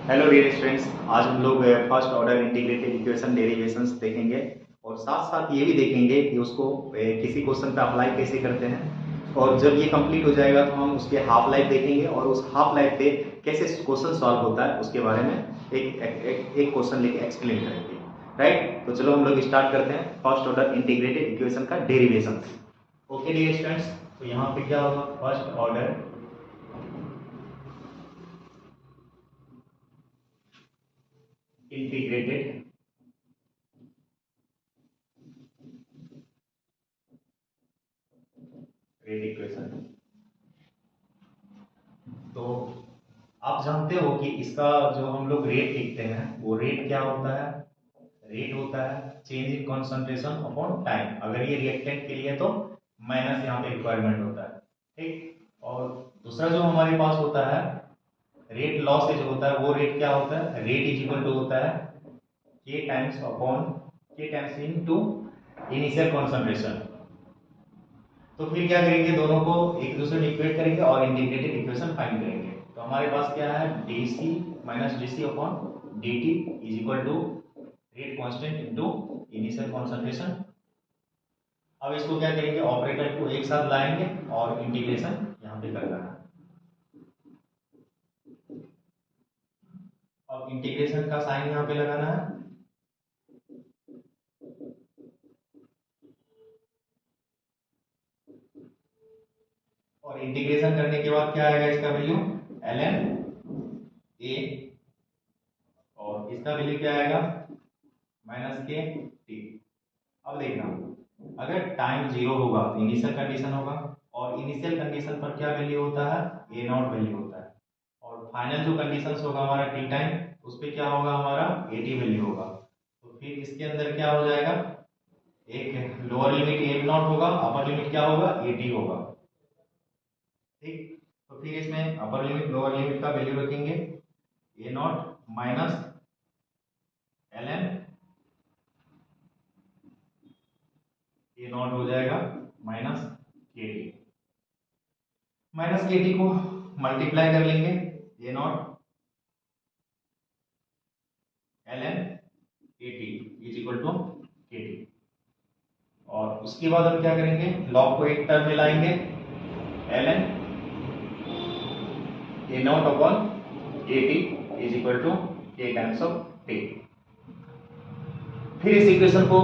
Hello dear students, आज हम लोग first order integrated equation derivations देखेंगे और साथ साथ ये भी देखेंगे कि उसको किसी क्वेश्चन पे अप्लाई कैसे करते हैं। और जब ये कंप्लीट हो जाएगा तो हम उसके हाफ लाइफ देखेंगे और उस हाफ लाइफ पे कैसे क्वेश्चन सॉल्व होता है उसके बारे में एक क्वेश्चन लेके एक्सप्लेन करेंगे। राइट, तो चलो हम लोग स्टार्ट करते हैं फर्स्ट ऑर्डर इंटीग्रेटेड इक्वेशन का डेरिवेशन। ओके डियर स्टूडेंट्स, तो यहाँ पे क्या होगा, first order integrated rate equation. तो आप जानते हो कि इसका जो हम लोग रेट लिखते हैं वो रेट क्या होता है, रेट होता है change in concentration upon time. अगर ये रिएक्टेंट के लिए तो माइनस यहाँ पे रिक्वायरमेंट होता है। ठीक, और दूसरा जो हमारे पास होता है रेट लॉस जो होता है वो रेट क्या होता है, रेट इज इक्वल टू होता है K times upon K times into initial concentration. तो फिर क्या करेंगे, दोनों को एक दूसरे में इक्वेट करेंगे और इंटीग्रेटेड इक्वेशन फाइंड करेंगे। तो हमारे पास क्या है, DC minus DC upon DT is equal to rate constant into initial concentration. अब इसको क्या करेंगे, ऑपरेटर को एक साथ लाएंगे और इंटीग्रेशन यहाँ पे करना है। अब इंटीग्रेशन का साइन यहाँ पे लगाना है और इंटीग्रेशन करने के बाद क्या आएगा, इसका वैल्यू ln a और इसका वैल्यू क्या आएगा माइनस के टी। अब देखना, अगर टाइम जीरो होगा तो इनिशियल कंडीशन होगा और इनिशियल कंडीशन पर क्या वैल्यू होता है, ए नॉट वैल्यू होता है। और फाइनल जो कंडीशन होगा हमारा टी टाइम, उस पर क्या होगा, हमारा ए टी वैल्यू होगा। तो फिर इसके अंदर क्या हो जाएगा, एक लोअर लिमिट ए नॉट होगा, अपर लिमिट क्या होगा, ए टी होगा। ठीक, तो फिर इसमें अपर लिमिट लोअर लिमिट का वैल्यू रखेंगे, A naught minus L N A naught हो जाएगा minus K T. Minus K T को मल्टीप्लाई कर लेंगे, A naught L N A T is equal to K T. और उसके बाद हम क्या करेंगे, लॉग को एक टर्म में लाएंगे, L N A not upon A T is equal to K times of T. फिर इस इक्वेशन को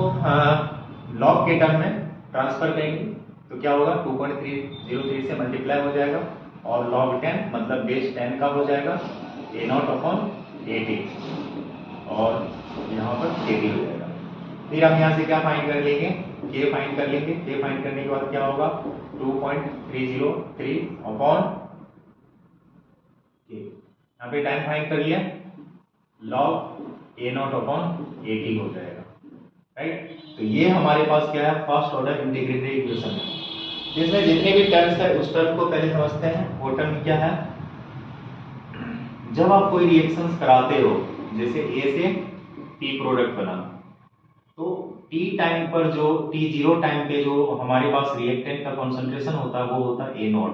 लॉग के टर्म में ट्रांसफर करेंगे तो क्या होगा, 2.303 से मल्टीप्लाई हो जाएगा और log 10 मतलब बेस 10 का हो जाएगा ए नॉट अपॉन ए टी और यहाँ पर के टी हो जाएगा। फिर हम यहाँ से क्या फाइंड कर लेंगे, के फाइंड कर लेंगे। के फाइंड करने के बाद क्या होगा, 2.303 अपॉन के, यहाँ पे टाइम फाइंड कर लिया, log A not upon A T हो जाएगा। राइट, तो ये हमारे पास क्या है, फर्स्ट ऑर्डर इंटीग्रेटेड इक्वेशन है जिसमें जितने भी टर्म्स है उस टर्म को पहले समझते हैं। वो टर्म क्या है, जब आप कोई रिएक्शंस कराते हो, जैसे ए से पी प्रोडक्ट बना, तो टी टाइम पर जो टी जीरो टाइम पे जो हमारे पास रिएक्टेंट का कॉन्सेंट्रेशन होता है वो होता है ए नॉट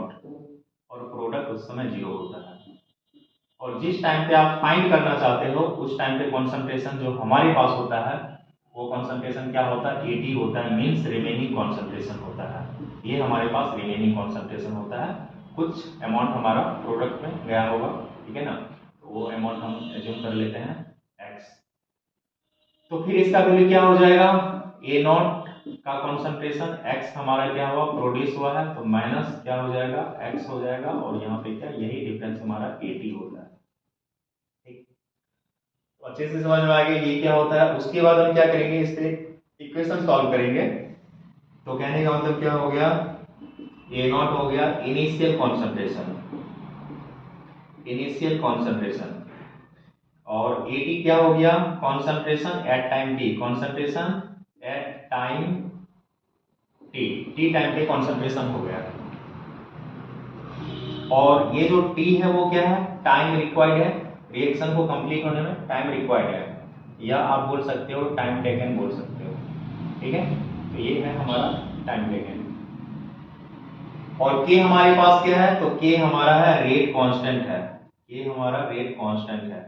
और प्रोडक्ट उस समय जीरो होता है। और जिस टाइम पे आप फाइंड करना चाहते हो उस टाइम पे कॉन्सेंट्रेशन जो हमारे पास होता है वो कॉन्सेंट्रेशन क्या होता है, एटी होता है, मींस रिमेनिंग कॉन्सेंट्रेशन होता है। ये हमारे पास रिमेनिंग कॉन्सेंट्रेशन होता है, कुछ अमाउंट हमारा प्रोडक्ट में गया होगा, ठीक है ना, तो वो अमाउंट हम एज्यूम कर लेते हैं एक्स। तो फिर इसका वैल्यू क्या हो जाएगा, ए नॉट का कॉन्सेंट्रेशन एक्स हमारा क्या हुआ, प्रोड्यूस हुआ है, तो माइनस क्या हो जाएगा, एक्स हो जाएगा और यहाँ पे क्या, यही डिफरेंस हमारा एटी होता है। ठीक, तो अच्छे से समझ में आ गया ये क्या होता है। उसके बाद हम क्या करेंगे, इस पे इक्वेशन सॉल्व करेंगे। तो कहने का मतलब क्या हो गया, ए नॉट हो गया इनिशियल कॉन्सेंट्रेशन, इनिशियल कॉन्सेंट्रेशन, और ए टी क्या हो गया, concentration at time T, concentration at time T, T time पे कॉन्सेंट्रेशन हो गया। और ये जो टी है वो क्या है, टाइम रिक्वायर्ड है, रिएक्शन को कंप्लीट होने में टाइम रिक्वायर्ड है, या आप बोल सकते हो टाइम टेकन बोल सकते हो। ठीक है, तो ये है हमारा टाइम टेकन। और के हमारे पास क्या है, तो के हमारा है रेट कांस्टेंट है, के हमारा रेट कांस्टेंट है।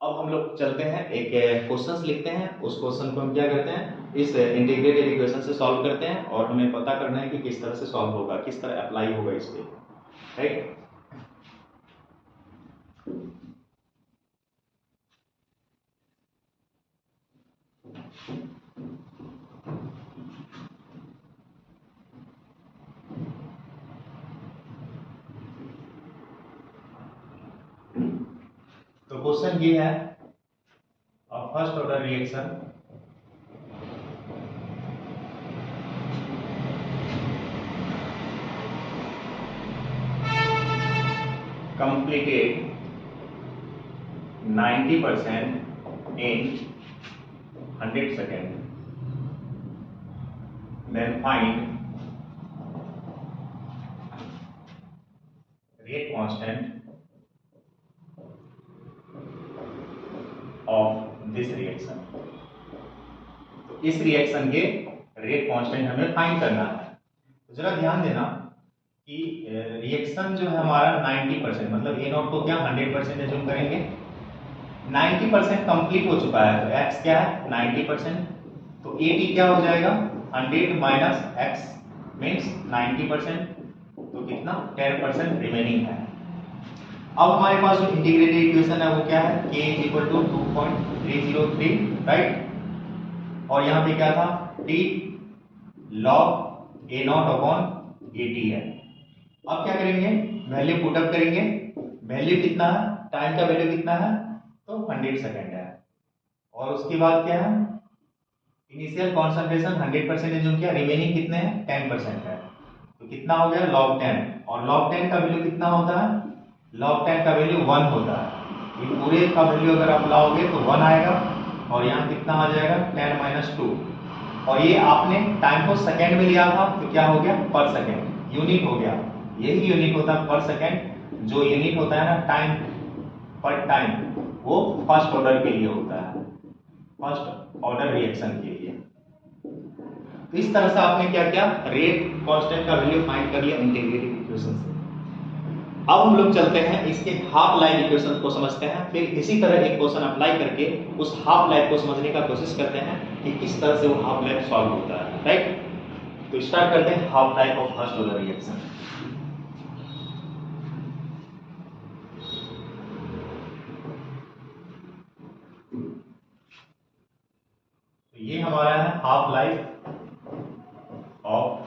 अब हम लोग चलते हैं, एक क्वेश्चंस लिखते हैं, उस क्वेश्चन को हम क्या करते हैं, इस इंटीग्रेटेड इक्वेशन से सॉल्व करते हैं और हमें पता करना है कि किस तरह से सॉल्व होगा, किस तरह अप्लाई होगा इस पे, राइट। तो क्वेश्चन ये है, first order reaction completed 90% in 100 seconds, then find rate constant of this reaction। तो इस रिएक्शन के रेट कांस्टेंट हमें फाइंड करना है। तो जरा ध्यान देना कि रिएक्शन जो है हमारा 90%, मतलब ए नॉट को क्या 100% एज्यूम करेंगे, 90% कंप्लीट हो चुका है, तो x क्या है 90%, तो AT क्या हो जाएगा 100 माइनस x मीन्स 90%, तो कितना 10% रिमेनिंग है। अब हमारे पास जो इंटीग्रेटेड इक्वेशन है वो क्या है, k is equal to 2.303, right. और यहाँ पे क्या था, t log a नॉट अपॉन AT है। अब क्या करेंगे, वैल्यू पुट अप करेंगे, वैल्यू कितना है, टाइम का वैल्यू कितना है, तो 100 सेकेंड है। और उसके बाद क्या है, इनिशियल कॉन्सेंट्रेशन 100% एज्यूम किया, रिमेनिंग कितने हैं 10% है, तो कितना हो गया log 10, और log 10 का वैल्यू कितना होता है, log 10 का वैल्यू 1 होता है। ये पूरे का वैल्यू अगर आप लाओगे तो 1 आएगा, और यहाँ कितना आ जाएगा 10 माइनस 2, और ये आपने टाइम को सेकेंड में लिया था तो क्या हो गया पर सेकेंड, यूनिट हो गया, यही यूनिट होता है पर सेकेंड। जो यूनिट होता है ना टाइम पर टाइम, वो फर्स्ट ऑर्डर के लिए होता है, फर्स्ट ऑर्डर रिएक्शन के लिए। तो इस तरह से आपने क्या किया, रेट कांस्टेंट का वैल्यू फाइंड कर लिया इंटीग्रेटेड इक्वेशन से। अब हम लोग चलते हैं इसके हाफ लाइफ इक्वेशन को समझते हैं, फिर इसी तरह एक क्वेश्चन अप्लाई करके उस हाफ लाइफ को समझने का कोशिश करते हैं कि किस तरह से वो हाफ लाइफ सॉल्व होता है, राइट। तो स्टार्ट करते हैं half life of first order reaction. तो ये हमारा है half life of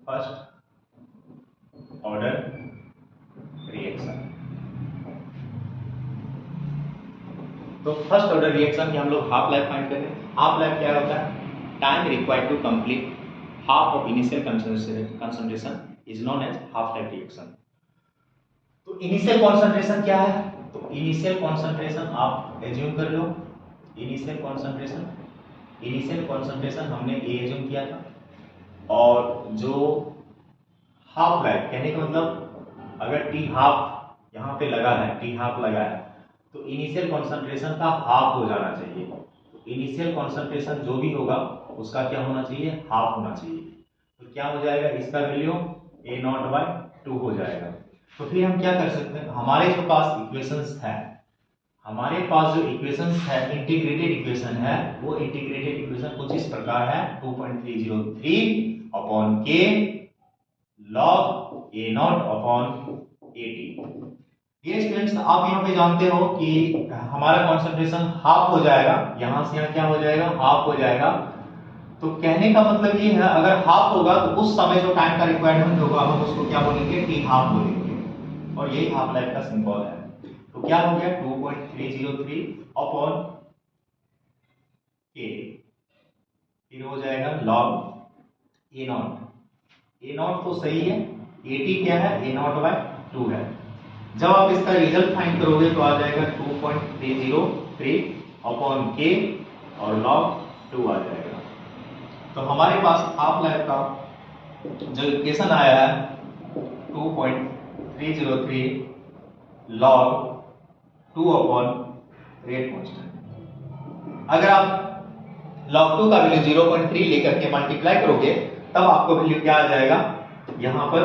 first order reaction. तो फर्स्ट ऑर्डर रिएक्शन की हम लोग हाफ लाइफ फाइंड करें। हाफ लाइफ क्या होता है, time required to complete half of initial concentration is known as half life reaction. तो इनिशियल कॉन्सेंट्रेशन क्या है, तो इनिशियल कॉन्सेंट्रेशन आप एज्यूम कर लो, इनिशियल कॉन्सेंट्रेशन हमने ए एज्यूम किया था, और जो हाफ लाइफ कहने का मतलब अगर टी हाफ यहाँ पे लगा है, टी हाफ लगा है, तो इनिशियल कॉन्सेंट्रेशन का हाफ हो जाना चाहिए। इनिशियल कॉन्सेंट्रेशन जो भी होगा उसका क्या होना चाहिए, हाफ होना चाहिए। तो क्या हो जाएगा, इसका वैल्यू ए नॉट बाय 2 हो जाएगा। तो फिर हम क्या कर सकते हैं, हमारे जो पास इक्वेशंस है, हमारे पास जो इक्वेशंस है इंटीग्रेटेड इक्वेशन है, वो इंटीग्रेटेड इक्वेशन कुछ इस प्रकार है, 2.303 अपॉन के log a नॉट अपॉन AT। ये स्टूडेंट्स आप यहाँ पे जानते हो कि हमारा कॉन्सेंट्रेशन हाफ हो जाएगा, यहां से यहाँ क्या हो जाएगा, हाफ हो जाएगा। तो कहने का मतलब ये है, अगर हाफ होगा तो उस समय जो टाइम का रिक्वायरमेंट होगा हम उसको क्या बोलेंगे, टी हाफ बोलेंगे, और यही हाफ लाइफ का सिंबल है। तो क्या हो गया 2.303 अपॉन के, फिर हो जाएगा log ए नॉट तो सही है, AT क्या है ए नॉट बाय 2 है। जब आप इसका रिजल्ट फाइंड करोगे तो आ जाएगा 2.303 अपॉन के और log 2 आ जाएगा। तो हमारे पास हाफ लाइफ का जो इक्वेशन आया है 2.303 log 2 अपॉन रेट कांस्टेंट। अगर आप log 2 का वैल्यू 0.3 लेकर के मल्टीप्लाई करोगे तब आपको वैल्यू क्या आ जाएगा, यहां पर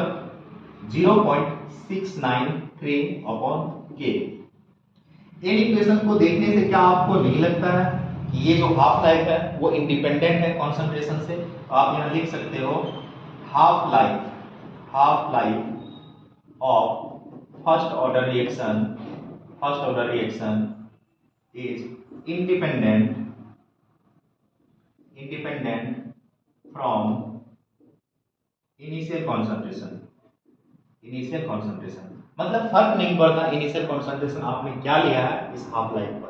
0.693 अपॉन के। इन इक्वेशन को देखने से क्या आपको नहीं लगता है कि ये जो हाफ लाइफ है वो इंडिपेंडेंट है कॉन्सेंट्रेशन से? आप यहां लिख सकते हो half life of first order reaction is independent from initial concentration. मतलब फर्क नहीं पड़ता इनिशियल कॉन्सेंट्रेशन आपने क्या लिया है इस हाफ लाइफ पर।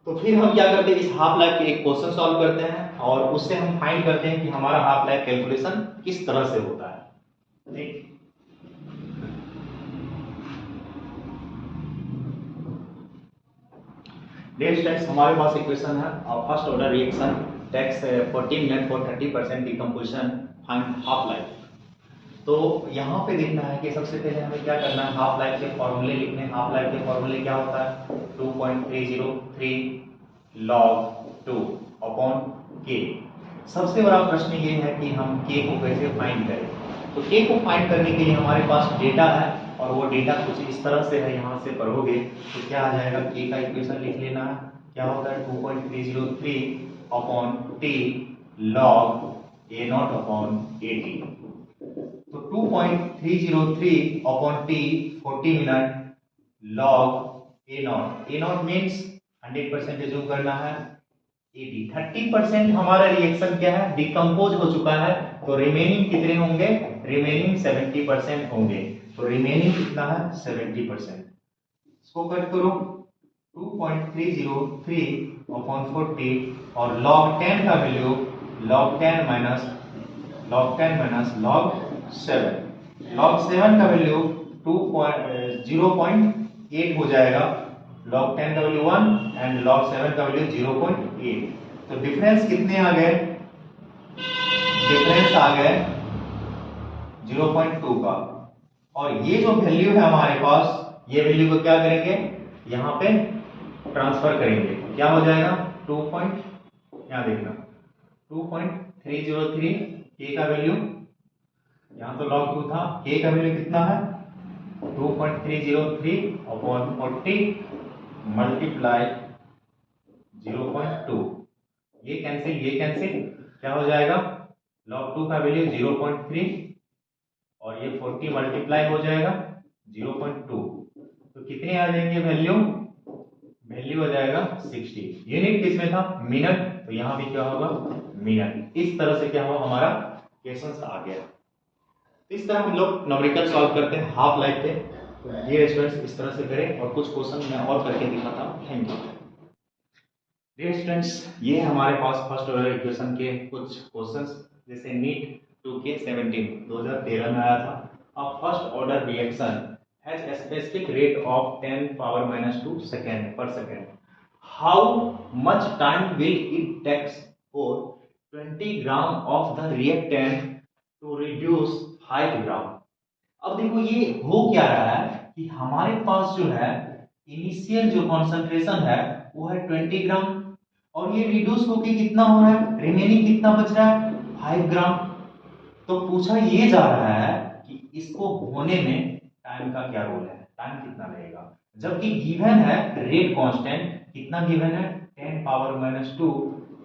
तो फिर हम क्या करते हैं, इस हाफ लाइफ के एक क्वेश्चन सॉल्व करते हैं और उससे हम फाइंड करते हैं कि हमारा हाफ लाइफ कैलकुलेशन किस तरह से होता है। ठीक, डेट स्टेट्स हमारे पास इक्वेशन है first order reaction takes 40 minute for 30% decomposition find half life. तो यहाँ पे देखना है कि सबसे पहले हमें क्या करना है, हाफ लाइफ के फॉर्मूले लिखने हैं। हाफ लाइफ के फॉर्मूले क्या होता है, 2.303 log 2 अपॉन के। सबसे बड़ा प्रश्न ये है कि हम के को कैसे फाइंड करें। तो के को फाइंड करने के लिए हमारे पास डेटा है और वो डेटा कुछ इस तरह से है, यहाँ से पढ़ोगे तो क्या आ जाएगा, के का इक्वेशन लिख लेना है। क्या होता है 2.303 upon T log a0 upon at। तो 2.303 upon T 40 minute log a0 means 100% जो करना है 80। 30% हमारा रिएक्शन क्या है, डिकम्पोज हो चुका है। तो रिमेनिंग कितने होंगे, रिमेनिंग 70% होंगे। तो रिमेनिंग कितना है 70%। इसको कट करो 2.303 अपॉन 40 और log 10 का वैल्यू log 10 माइनस log 7 का वैल्यू 0.8 हो जाएगा। log 10 का वैल्यू 1 एंड log 7 का वैल्यू 0.8। तो डिफरेंस कितने आ गए, डिफरेंस आ गए 0.2 का। और ये जो वैल्यू है हमारे पास, ये वैल्यू को क्या करेंगे, यहां पे ट्रांसफर करेंगे। क्या हो जाएगा 2. यहां देखना 2.303 के का वैल्यू, यहां तो log 2 था, के का वैल्यू कितना है 2.303 अपॉन 40 मल्टीप्लाई 0.2। ये कैंसिल, क्या हो जाएगा log 2 का वैल्यू 0.3 और ये 40 मल्टीप्लाई हो जाएगा 0.2। तो कितने आ जाएंगे वैल्यू हो जाएगा 60। यूनिट किसमें था, मिनट, तो यहां भी क्या होगा मिनट। इस तरह से क्या हुआ, हमारा क्वेश्चन आ गया। तो इस तरह हम लोग न्यूमेरिकल सॉल्व करते हैं हाफ लाइफ पे। तो ये स्टूडेंट्स इस तरह से करें और कुछ क्वेश्चन मैं और करके दिखाता हूं। Thank you. डियर स्टूडेंट्स, ये है हमारे पास फर्स्ट ऑर्डर इक्वेशन के कुछ क्वेश्चंस, जैसे नीट 2K17 2013 में आया था। A first order reaction has a specific rate of 10 power minus 2 second per second. How much time will it take for 20 gram of the reactant to reduce 5 gram? अब देखो ये हो क्या रहा है कि हमारे पास जो है इनिशियल जो कॉन्सेंट्रेशन है वो है 20 ग्राम और ये रिड्यूस होके कितना हो रहा है, रिमेनिंग कितना बच रहा है 5 ग्राम। तो पूछा ये जा रहा है कि इसको होने में टाइम का क्या रोल है, टाइम कितना लगेगा, जबकि गिवन है रेट कांस्टेंट कितना गिवन है 10 पावर माइनस 2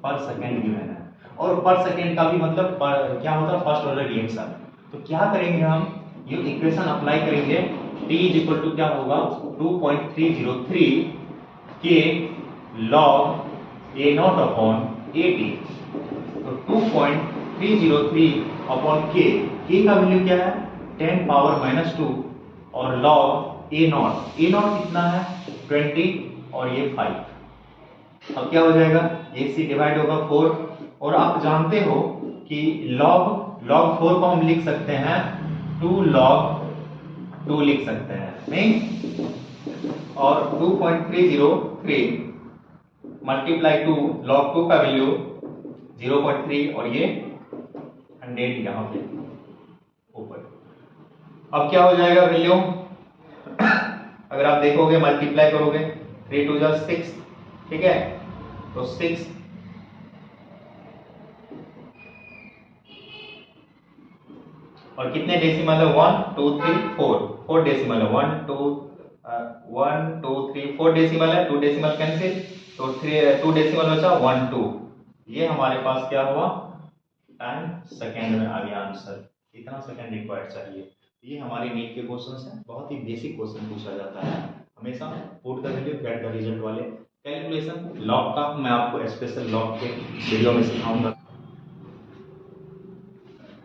पर सेकेंड गिवन है। और पर सेकेंड का भी मतलब क्या होता है फर्स्ट ऑर्डर रिएक्शन। तो क्या करेंगे हम, ये इक्वेशन अप्लाई करेंगे, t इज इक्वल टू क्या होगा 2.303 के log a0 अपॉन at। तो 2.303 अपॉन के का वैल्यू क्या है 10 पावर माइनस 2 और log a0 कितना है 20 और ये 5। अब क्या हो जाएगा ac डिवाइड होगा 4 और आप जानते हो कि log 4 को हम लिख सकते हैं 2 log 2 लिख सकते हैं नहीं, और 2.303 मल्टीप्लाई 2 log 2 का वैल्यू 0.3 और ये 100 यहां पे ऊपर। अब क्या हो जाएगा वैल्यू अगर आप देखोगे मल्टीप्लाई करोगे 3 2 जा 6, ठीक है, तो 6 और और कितने डेसिमल है 1 2 3 4 4 डेसिमल है 1 2 3 4 डेसिमल है 2 डेसिमल कैंसिल तो 2 डेसिमल बचा 1 2 ये हमारे पास क्या हुआ टाइम सेकंड में आ गया आंसर इतना सेकंड रिक्वायर्ड चाहिए। ये हमारे नीट के क्वेश्चंस हैं बहुत ही बेसिक क्वेश्चन पूछा जाता है हमेशा put the value get the result वाले कैलकुलेशन लॉग का मैं आपको स्पेशल लॉग के वीडियो में सिखाऊंगा।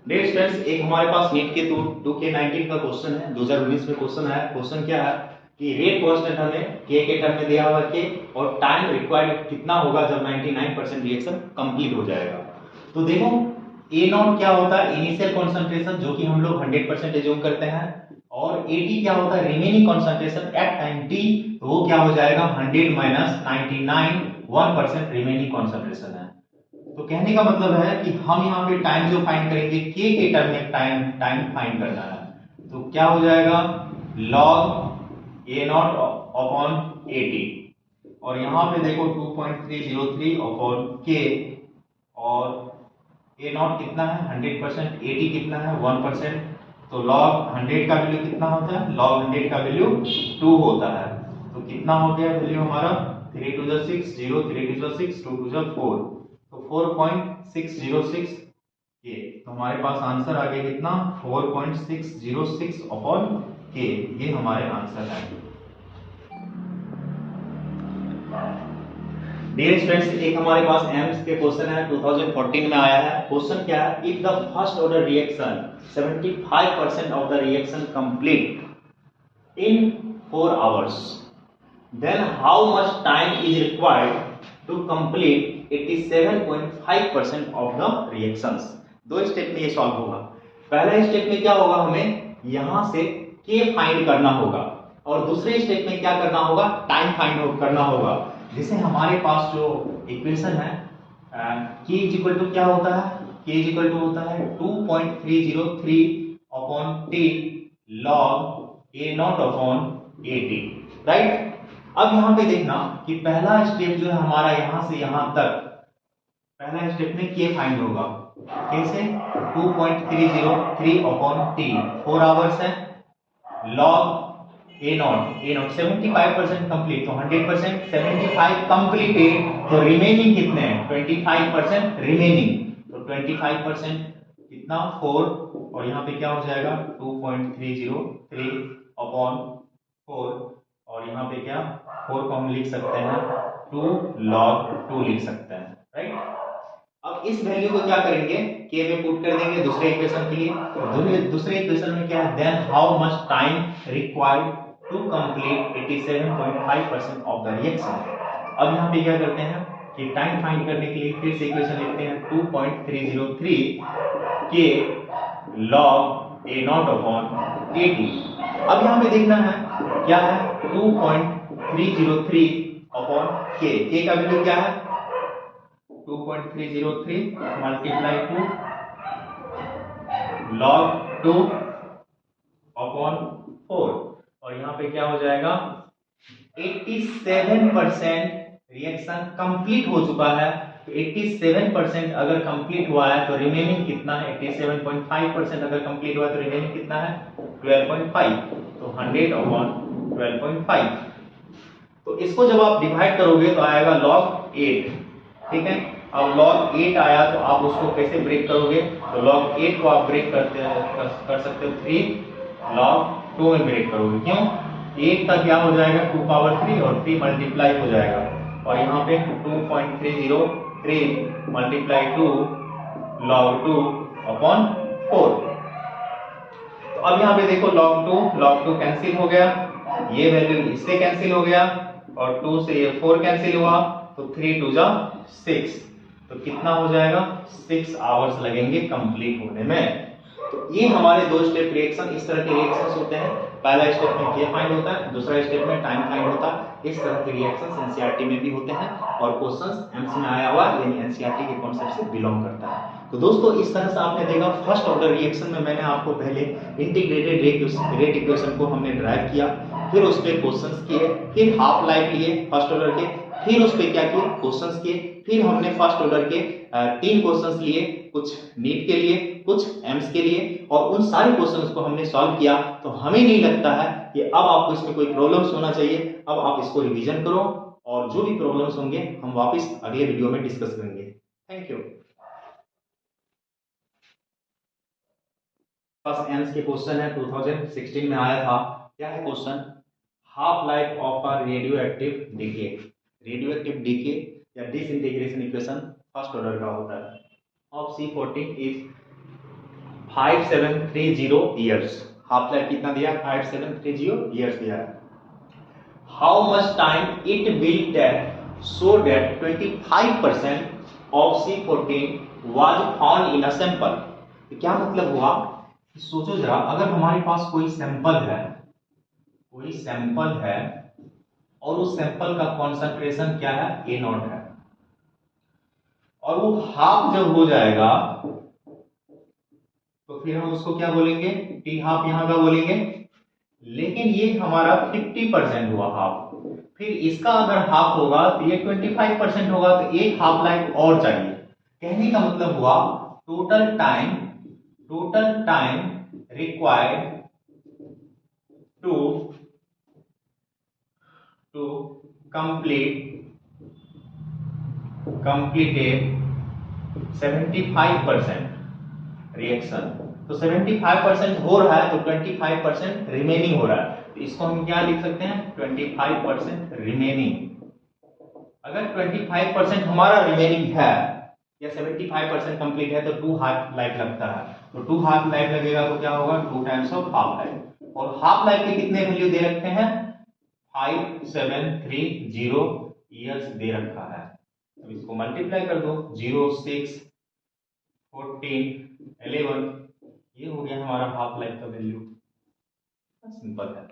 डियर स्टूडेंट्स एक हमारे पास नीट के 2K19 का क्वेश्चन है 2019 में क्वेश्चन आया। क्वेश्चन क्या है कि रेट कांस्टेंट हमें k के टर्म में दिया हुआ k और टाइम रिक्वायर्ड कितना होगा जब 99% रिएक्शन कंप्लीट हो जाएगा। तो देखो A0 क्या होता है इनिशियल कंसंट्रेशन जो कि हम लोग 100% एज्यूम करते हैं और AT क्या होता है remaining concentration at time t तो वो क्या हो जाएगा 100 माइनस 99 1% रिमेनिंग कंसंट्रेशन है। तो कहने का मतलब है कि हम यहाँ पे टाइम जो फाइंड करेंगे k के टर्म में टाइम फाइंड करना है तो क्या हो जाएगा log A0 अपॉन AT और यहाँ पे देखो 2.303 अपॉन k और A0 कितना है 100% AT कितना है 1% तो log 100 का वैल्यू कितना होता है log 100 का वैल्यू 2 होता है तो कितना हो गया वैल्यू हमारा 3 to the 6 0 3 to the 6 2 to the 4 तो 4.606 के तो हमारे पास आंसर आ गया कितना 4.606 अपॉन के ये हमारे आंसर है। डियर स्टूडेंट्स एक हमारे पास एम्स के क्वेश्चन है 2014 में आया है। क्वेश्चन क्या है if the first order reaction 75% of the reaction complete in 4 hours then how much time is required to complete 87.5% of the reactions. दो स्टेप में ये सॉल्व होगा। पहला स्टेप में क्या होगा हमें यहां से k फाइंड करना होगा और दूसरे स्टेप में क्या करना होगा टाइम फाइंड करना होगा। जैसे हमारे पास जो इक्वेशन है k इज इक्वल टू क्या होता है k इज इक्वल टू होता है 2.303 upon t log A0 upon AT right. अब यहाँ पे देखना कि पहला स्टेप जो है हमारा यहां से यहां तक पहला स्टेप में k फाइंड होगा कैसे 2.303 अपॉन t 4 आवर्स है log A0 75% कंप्लीट तो 100% 75 कंप्लीटेड तो रिमेनिंग कितने हैं 25% रिमेनिंग तो 25% कितना 4 और यहाँ पे क्या हो जाएगा 2.303 अपॉन 4 और यहाँ पे क्या 4 को हम लिख सकते हैं 2 log 2 लिख सकते हैं राइट। अब इस वैल्यू को क्या करेंगे k में पुट कर देंगे दूसरे इक्वेशन के लिए। दूसरे इक्वेशन में क्या है then how much time required to complete 87.5% of the reaction. अब यहाँ पे क्या करते हैं कि टाइम फाइंड करने के लिए फिर से इक्वेशन लिखते हैं 2.303 k log A0 upon AT। अब यहाँ पे देखना है क्या है 2.303 अपॉन k का वैल्यू क्या है 2.303 मल्टीप्लाई 2 log 2 अपॉन 4 और यहाँ पे क्या हो जाएगा 87% रिएक्शन कंप्लीट हो चुका है तो 87% अगर कंप्लीट हुआ है तो रिमेनिंग कितना है 87.5% अगर कंप्लीट हुआ है तो रिमेनिंग कितना है 12.5 तो 100 अपॉन 12.5 तो इसको जब आप डिवाइड करोगे तो आएगा log 8 ठीक है। अब log 8 आया तो आप उसको कैसे ब्रेक करोगे तो log 8 को आप ब्रेक कर सकते हो 3 log 2 में ब्रेक करोगे क्यों 8 का क्या हो जाएगा 2 पावर 3 और 3 मल्टीप्लाई हो जाएगा और यहाँ पे 2.303 मल्टीप्लाई 2 log 2 अपॉन 4 तो अब यहाँ पे देखो log 2 कैंसिल हो गया ये वैल्यू इससे कैंसिल हो गया और 2 से ये 4 कैंसिल हुआ तो 3 2 जा 6 तो कितना हो जाएगा 6 आवर्स लगेंगे कंप्लीट होने में। तो ये हमारे दो स्टेप रिएक्शन इस तरह के रिएक्शंस होते हैं। पहला स्टेप में k फाइंड होता है दूसरा स्टेप में टाइम फाइंड होता है। इस तरह के रिएक्शंस एनसीईआरटी में भी होते हैं और क्वेश्चंस एमसी में आया हुआ यानी एनसीईआरटी के कॉन्सेप्ट से बिलोंग करता है। तो दोस्तों इस तरह से आपने देखा फर्स्ट ऑर्डर रिएक्शन में मैंने आपको पहले इंटीग्रेटेड रेट इक्वेशन को हमने ड्राइव किया फिर उस पे क्वेश्चंस किए फिर हाफ लाइफ लिए फर्स्ट ऑर्डर के फिर उस पे क्या किए क्वेश्चंस किए फिर हमने फर्स्ट ऑर्डर के 3 क्वेश्चंस लिए कुछ नीट के लिए, कुछ एम्स के लिए, और उन सारे क्वेश्चंस को हमने सॉल्व किया। तो हमें नहीं लगता है कि अब आपको इसमें कोई प्रॉब्लम्स होना चाहिए। अब आप इसको रिवीजन करो और जो भी प्रॉब्लम्स होंगे हम वापस अगले वीडियो में डिस्कस करेंगे। Thank you. फर्स्ट एम्स के क्वेश्चन है 2016 में आया था। क्या है question? Half life of a radioactive decay. Radioactive decay या डिसइंटीग्रेशन इक्वेशन फर्स्ट ऑर्डर का होता है of C14 is 5730 years. Half life कितना दिया? 5730 ईयर्स दिया है। How much time it will take so that 25% of C14 was found in a sample. तो क्या मतलब हुआ? सोचो जरा, अगर हमारे पास कोई सैंपल है और उस सैंपल का कॉन्सेंट्रेशन क्या है? A नॉट है, और वो हाफ जब हो जाएगा तो फिर हम उसको क्या बोलेंगे? टी हाफ यहां का बोलेंगे। लेकिन ये हमारा 50% हुआ हाफ, फिर इसका अगर हाफ होगा तो ये 25% होगा, तो एक हाफ लाइफ और चाहिए। कहने का मतलब हुआ total time required to complete 75% reaction. तो 75% हो रहा है तो 25% रिमेनिंग हो रहा है, तो इसको हम क्या लिख सकते हैं? 25% रिमेनिंग। अगर 25% हमारा रिमेनिंग है या 75% कंप्लीट है तो 2 हाफ लाइफ लगता है, तो 2 हाफ लाइफ लगेगा तो क्या होगा? 2 टाइम्स ऑफ हाफ लाइफ। और हाफ लाइफ के कितने वैल्यू दे रखे हैं? 5730 ईयर्स दे रखा है। अब इसको मल्टीप्लाई कर दो, 0 6 14 11, ये हो गया हमारा हाफ लाइफ का वैल्यू। सिंपल है।